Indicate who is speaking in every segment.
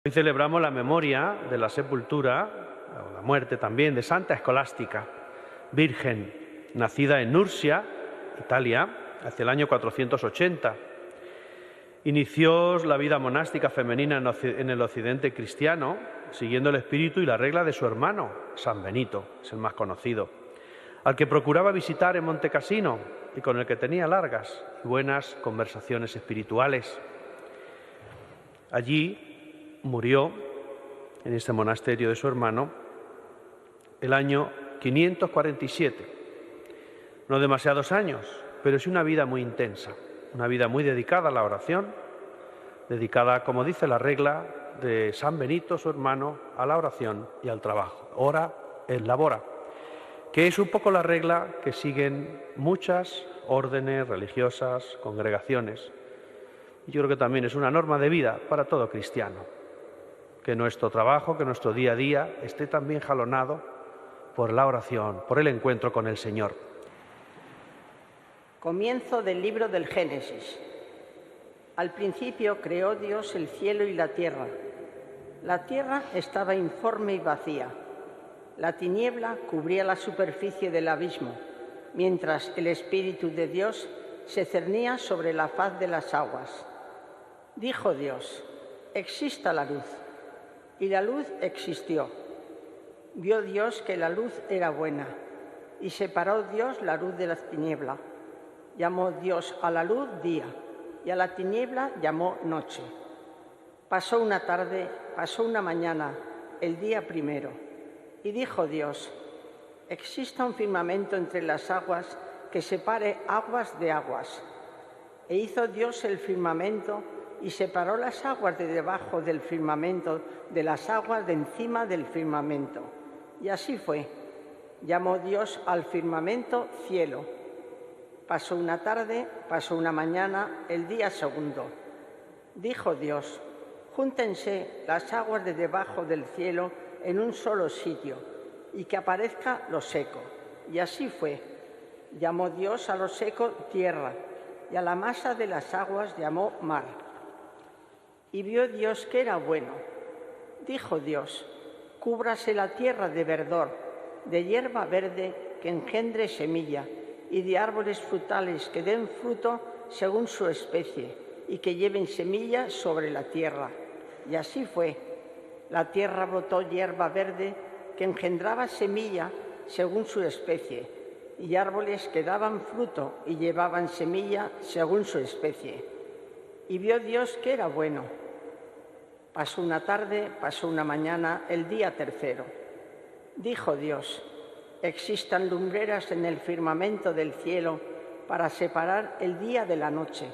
Speaker 1: Hoy celebramos la memoria de la sepultura, o la muerte también, de Santa Escolástica, virgen, nacida en Nursia, Italia, hacia el año 480. Inició la vida monástica femenina en el occidente cristiano, siguiendo el espíritu y la regla de su hermano, San Benito, es el más conocido, al que procuraba visitar en Montecassino y con el que tenía largas y buenas conversaciones espirituales. Allí murió, en este monasterio de su hermano, el año 547. No demasiados años, pero sí una vida muy intensa, una vida muy dedicada a la oración, dedicada, como dice la regla de San Benito, su hermano, a la oración y al trabajo. Ora et labora, que es un poco la regla que siguen muchas órdenes religiosas, congregaciones. Y yo creo que también es una norma de vida para todo cristiano, que nuestro trabajo, que nuestro día a día esté también jalonado por la oración, por el encuentro con el Señor.
Speaker 2: Comienzo del libro del Génesis. Al principio creó Dios el cielo y la tierra. La tierra estaba informe y vacía. La tiniebla cubría la superficie del abismo, mientras el Espíritu de Dios se cernía sobre la faz de las aguas. Dijo Dios: exista la luz. Y la luz existió. Vio Dios que la luz era buena, y separó Dios la luz de la tiniebla. Llamó Dios a la luz día, y a la tiniebla llamó noche. Pasó una tarde, pasó una mañana, el día primero. Y dijo Dios: exista un firmamento entre las aguas que separe aguas de aguas. E hizo Dios el firmamento y separó las aguas de debajo del firmamento de las aguas de encima del firmamento. Y así fue. Llamó Dios al firmamento cielo. Pasó una tarde, pasó una mañana, el día segundo. Dijo Dios: júntense las aguas de debajo del cielo en un solo sitio, y que aparezca lo seco. Y así fue. Llamó Dios a lo seco tierra, y a la masa de las aguas llamó mar. Y vio Dios que era bueno. Dijo Dios: cúbrase la tierra de verdor, de hierba verde que engendre semilla, y de árboles frutales que den fruto según su especie, y que lleven semilla sobre la tierra. Y así fue. La tierra brotó hierba verde que engendraba semilla según su especie, y árboles que daban fruto y llevaban semilla según su especie. Y vio Dios que era bueno. Pasó una tarde, pasó una mañana, el día tercero. Dijo Dios: existan lumbreras en el firmamento del cielo para separar el día de la noche,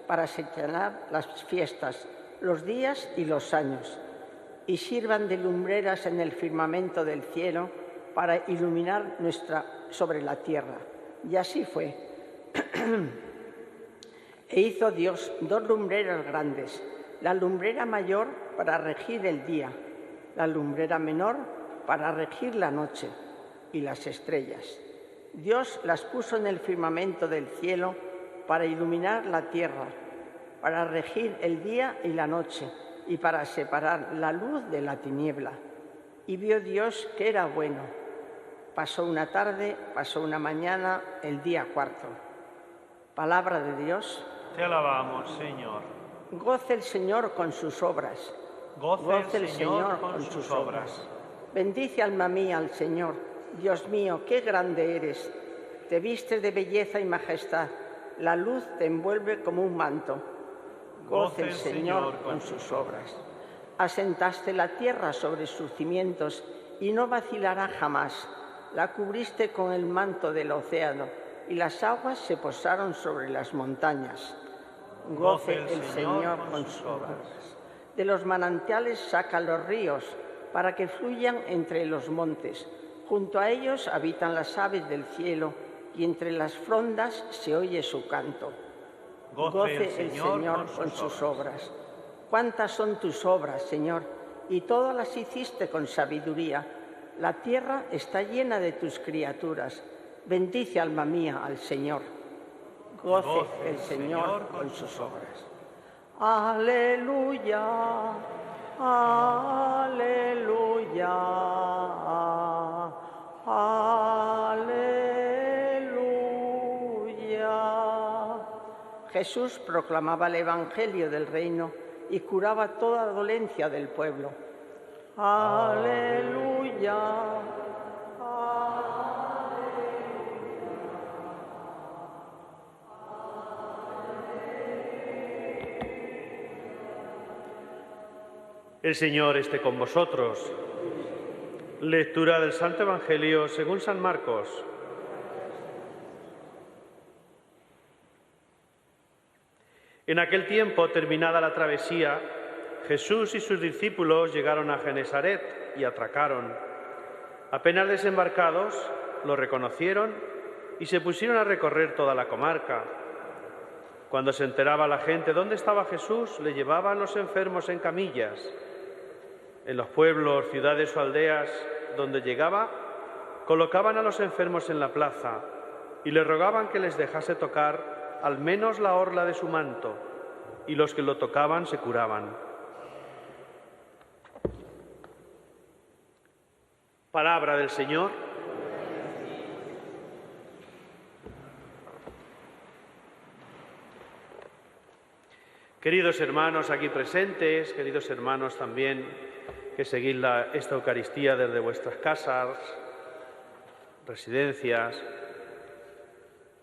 Speaker 2: para señalar las fiestas, los días y los años, y sirvan de lumbreras en el firmamento del cielo para iluminar sobre la tierra. Y así fue. E hizo Dios dos lumbreras grandes, la lumbrera mayor para regir el día, la lumbrera menor para regir la noche, y las estrellas. Dios las puso en el firmamento del cielo para iluminar la tierra, para regir el día y la noche, y para separar la luz de la tiniebla. Y vio Dios que era bueno. Pasó una tarde, pasó una mañana, el día cuarto. Palabra de Dios.
Speaker 3: Te alabamos, Señor.
Speaker 2: Goce el Señor con sus obras.
Speaker 3: Goce el Señor con sus obras.
Speaker 2: Bendice alma mía al Señor. Dios mío, qué grande eres. Te vistes de belleza y majestad. La luz te envuelve como un manto. Goce el Señor con sus obras. Asentaste la tierra sobre sus cimientos y no vacilará jamás. La cubriste con el manto del océano y las aguas se posaron sobre las montañas. Goce el Señor con sus obras. De los manantiales saca los ríos para que fluyan entre los montes. Junto a ellos habitan las aves del cielo y entre las frondas se oye su canto. Goce el Señor con sus obras. Cuántas son tus obras, Señor, y todas las hiciste con sabiduría. La tierra está llena de tus criaturas. Bendice, alma mía, al Señor. Goce el Señor con sus obras. Aleluya. Aleluya. Aleluya. Jesús proclamaba el Evangelio del reino y curaba toda dolencia del pueblo. Aleluya.
Speaker 1: El Señor esté con vosotros. Lectura del Santo Evangelio según San Marcos. En aquel tiempo, terminada la travesía, Jesús y sus discípulos llegaron a Genesaret y atracaron. Apenas desembarcados, lo reconocieron y se pusieron a recorrer toda la comarca. Cuando se enteraba la gente dónde estaba Jesús, le llevaban los enfermos en camillas. En los pueblos, ciudades o aldeas donde llegaba, colocaban a los enfermos en la plaza y le rogaban que les dejase tocar al menos la orla de su manto, y los que lo tocaban se curaban. Palabra del Señor. Queridos hermanos aquí presentes, queridos hermanos también que seguís esta Eucaristía desde vuestras casas, residencias,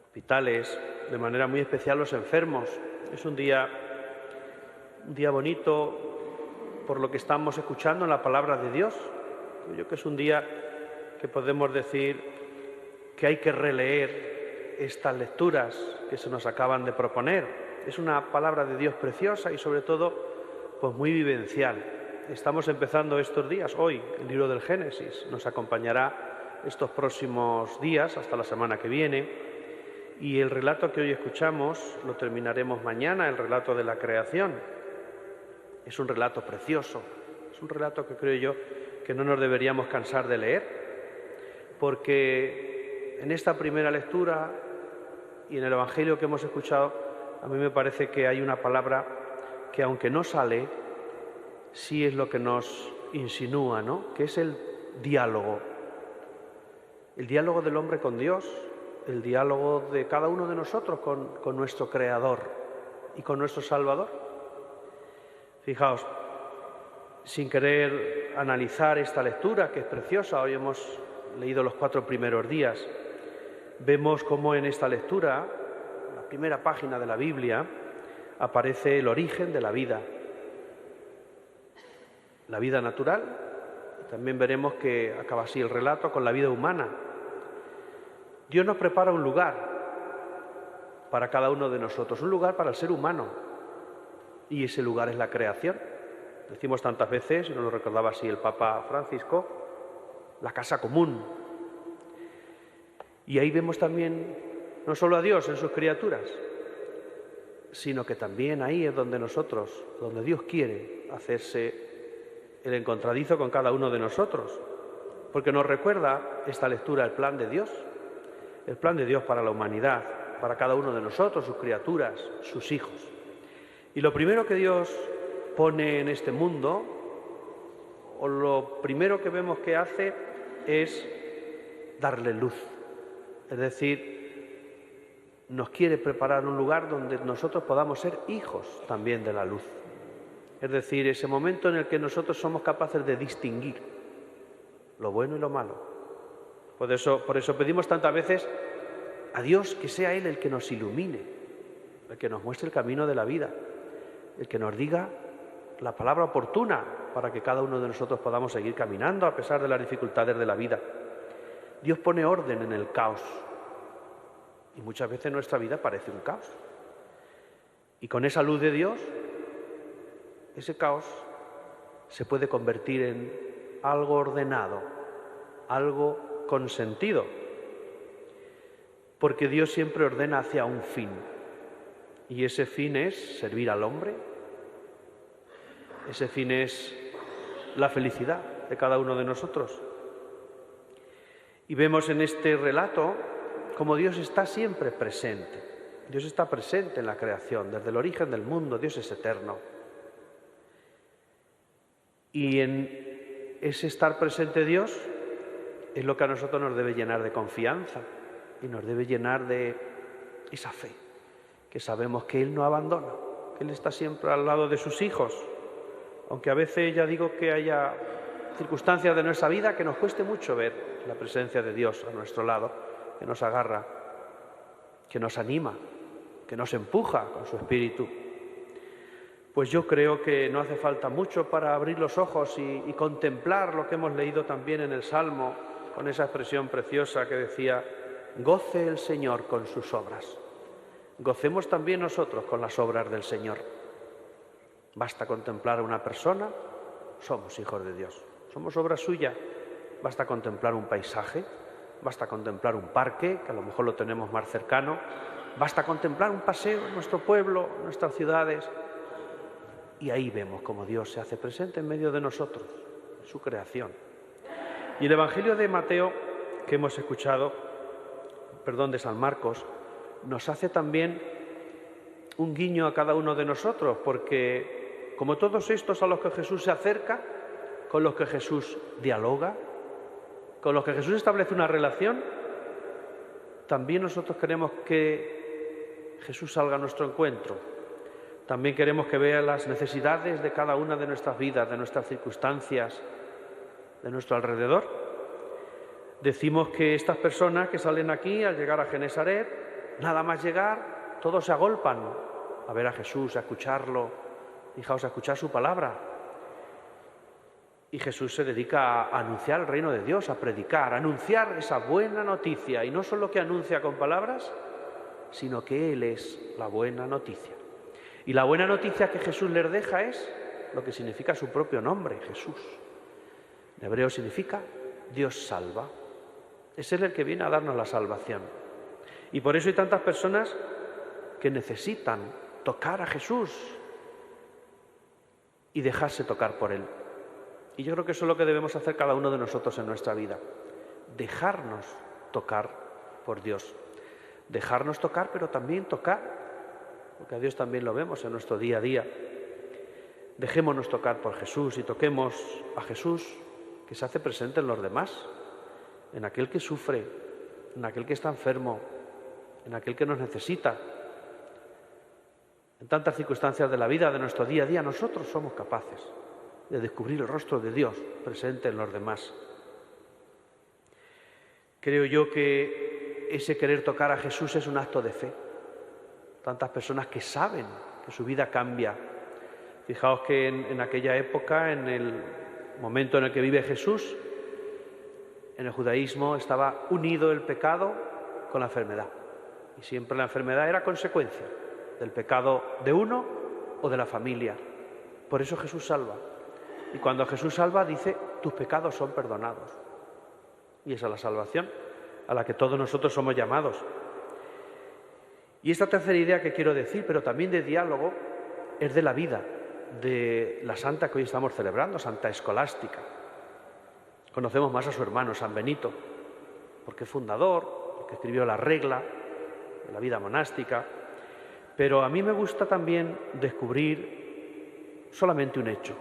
Speaker 1: hospitales, de manera muy especial los enfermos. Es un día bonito por lo que estamos escuchando en la palabra de Dios. Yo creo que es un día que podemos decir que hay que releer estas lecturas que se nos acaban de proponer. Es una palabra de Dios preciosa y sobre todo pues muy vivencial. Estamos empezando estos días, hoy, el libro del Génesis. Nos acompañará estos próximos días, hasta la semana que viene. Y el relato que hoy escuchamos lo terminaremos mañana, el relato de la creación. Es un relato precioso, es un relato que creo yo que no nos deberíamos cansar de leer, porque en esta primera lectura y en el Evangelio que hemos escuchado, a mí me parece que hay una palabra que, aunque no sale, sí es lo que nos insinúa, ¿no? Que es el diálogo del hombre con Dios, el diálogo de cada uno de nosotros con nuestro Creador y con nuestro Salvador. Fijaos, sin querer analizar esta lectura, que es preciosa, hoy hemos leído los 4 primeros días, vemos cómo en esta lectura, en la primera página de la Biblia, aparece el origen de la vida natural, y también veremos que acaba así el relato con la vida humana. Dios nos prepara un lugar para cada uno de nosotros, un lugar para el ser humano, y ese lugar es la creación. Decimos tantas veces, y nos lo recordaba así el Papa Francisco, la casa común. Y ahí vemos también no solo a Dios en sus criaturas, sino que también ahí es donde donde Dios quiere hacerse el encontradizo con cada uno de nosotros, porque nos recuerda esta lectura el plan de Dios para la humanidad, para cada uno de nosotros, sus criaturas, sus hijos. Y lo primero que Dios pone en este mundo, o lo primero que vemos que hace, es darle luz. Es decir, nos quiere preparar un lugar donde nosotros podamos ser hijos también de la luz. Es decir, ese momento en el que nosotros somos capaces de distinguir lo bueno y lo malo. Por eso pedimos tantas veces a Dios que sea Él el que nos ilumine, el que nos muestre el camino de la vida, el que nos diga la palabra oportuna para que cada uno de nosotros podamos seguir caminando a pesar de las dificultades de la vida. Dios pone orden en el caos y muchas veces nuestra vida parece un caos. Y con esa luz de Dios, ese caos se puede convertir en algo ordenado, algo con sentido, porque Dios siempre ordena hacia un fin, y ese fin es servir al hombre, ese fin es la felicidad de cada uno de nosotros. Y vemos en este relato cómo Dios está siempre presente. Dios está presente en la creación, desde el origen del mundo. Dios es eterno. Y en ese estar presente Dios es lo que a nosotros nos debe llenar de confianza y nos debe llenar de esa fe, que sabemos que Él no abandona, que Él está siempre al lado de sus hijos, aunque a veces ya digo que haya circunstancias de nuestra vida que nos cueste mucho ver la presencia de Dios a nuestro lado, que nos agarra, que nos anima, que nos empuja con su espíritu. Pues yo creo que no hace falta mucho para abrir los ojos y contemplar lo que hemos leído también en el Salmo, con esa expresión preciosa que decía: goce el Señor con sus obras. Gocemos también nosotros con las obras del Señor. Basta contemplar a una persona, somos hijos de Dios, somos obra suya. Basta contemplar un paisaje, basta contemplar un parque, que a lo mejor lo tenemos más cercano, basta contemplar un paseo en nuestro pueblo, en nuestras ciudades, y ahí vemos cómo Dios se hace presente en medio de nosotros, en su creación. Y el Evangelio de Mateo que hemos escuchado, de San Marcos, nos hace también un guiño a cada uno de nosotros, porque como todos estos a los que Jesús se acerca, con los que Jesús dialoga, con los que Jesús establece una relación, también nosotros queremos que Jesús salga a nuestro encuentro. También queremos que vea las necesidades de cada una de nuestras vidas, de nuestras circunstancias, de nuestro alrededor. Decimos que estas personas que salen aquí al llegar a Genesaret, nada más llegar, todos se agolpan a ver a Jesús, a escucharlo, fijaos, a escuchar su palabra. Y Jesús se dedica a anunciar el reino de Dios, a predicar, a anunciar esa buena noticia. Y no solo que anuncia con palabras, sino que Él es la buena noticia. Y la buena noticia que Jesús les deja es lo que significa su propio nombre, Jesús. En hebreo significa Dios salva. Es Él el que viene a darnos la salvación. Y por eso hay tantas personas que necesitan tocar a Jesús y dejarse tocar por Él. Y yo creo que eso es lo que debemos hacer cada uno de nosotros en nuestra vida. Dejarnos tocar por Dios. Dejarnos tocar, pero también tocar, porque a Dios también lo vemos en nuestro día a día. Dejémonos tocar por Jesús y toquemos a Jesús, que se hace presente en los demás, en aquel que sufre, en aquel que está enfermo, en aquel que nos necesita. En tantas circunstancias de la vida, de nuestro día a día, nosotros somos capaces de descubrir el rostro de Dios presente en los demás. Creo yo que ese querer tocar a Jesús es un acto de fe. Tantas personas que saben que su vida cambia. Fijaos que en aquella época, en el momento en el que vive Jesús, en el judaísmo estaba unido el pecado con la enfermedad. Y siempre la enfermedad era consecuencia del pecado de uno o de la familia. Por eso Jesús salva. Y cuando Jesús salva dice: tus pecados son perdonados. Y esa es la salvación a la que todos nosotros somos llamados. Y esta tercera idea que quiero decir, pero también de diálogo, es de la vida de la santa que hoy estamos celebrando, Santa Escolástica. Conocemos más a su hermano, San Benito, porque es fundador, porque escribió la regla de la vida monástica. Pero a mí me gusta también descubrir solamente un hecho.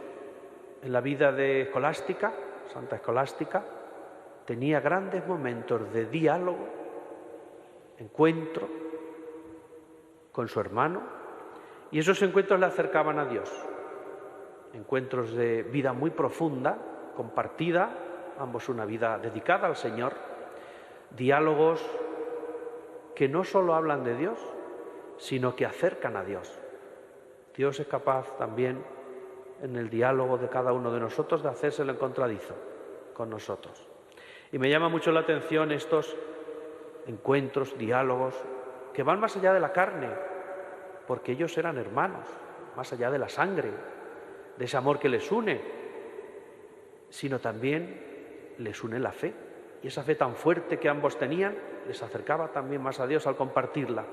Speaker 1: En la vida de Escolástica, Santa Escolástica, tenía grandes momentos de diálogo, encuentro con su hermano, y esos encuentros le acercaban a Dios. Encuentros de vida muy profunda, compartida, ambos una vida dedicada al Señor, diálogos que no solo hablan de Dios, sino que acercan a Dios. Dios es capaz también, en el diálogo de cada uno de nosotros, de hacérselo encontradizo con nosotros. Y me llama mucho la atención estos encuentros, diálogos, que van más allá de la carne, porque ellos eran hermanos, más allá de la sangre, de ese amor que les une, sino también les une la fe. Y esa fe tan fuerte que ambos tenían les acercaba también más a Dios al compartirla.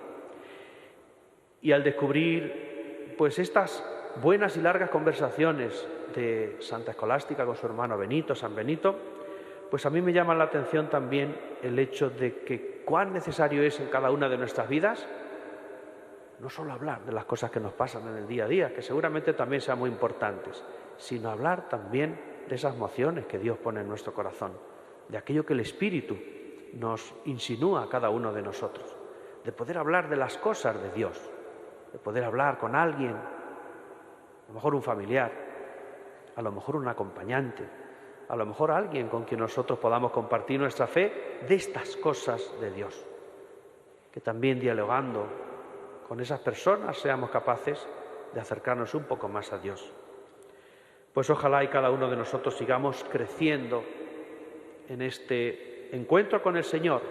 Speaker 1: Y al descubrir pues estas buenas y largas conversaciones de Santa Escolástica con su hermano Benito, San Benito, pues a mí me llama la atención también el hecho de que cuán necesario es en cada una de nuestras vidas No solo hablar de las cosas que nos pasan en el día a día, que seguramente también sean muy importantes, sino hablar también de esas emociones que Dios pone en nuestro corazón, de aquello que el Espíritu nos insinúa a cada uno de nosotros, de poder hablar de las cosas de Dios, de poder hablar con alguien, a lo mejor un familiar, a lo mejor un acompañante, a lo mejor alguien con quien nosotros podamos compartir nuestra fe de estas cosas de Dios. Que también dialogando con esas personas seamos capaces de acercarnos un poco más a Dios. Pues ojalá y cada uno de nosotros sigamos creciendo en este encuentro con el Señor.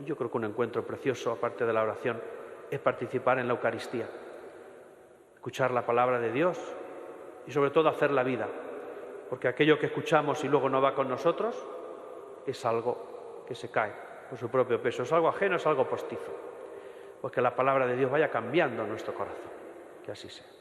Speaker 1: Y yo creo que un encuentro precioso, aparte de la oración, es participar en la Eucaristía, escuchar la palabra de Dios y sobre todo hacer la vida, porque aquello que escuchamos y luego no va con nosotros es algo que se cae por su propio peso, es algo ajeno, es algo postizo. Pues que la palabra de Dios vaya cambiando nuestro corazón, que así sea.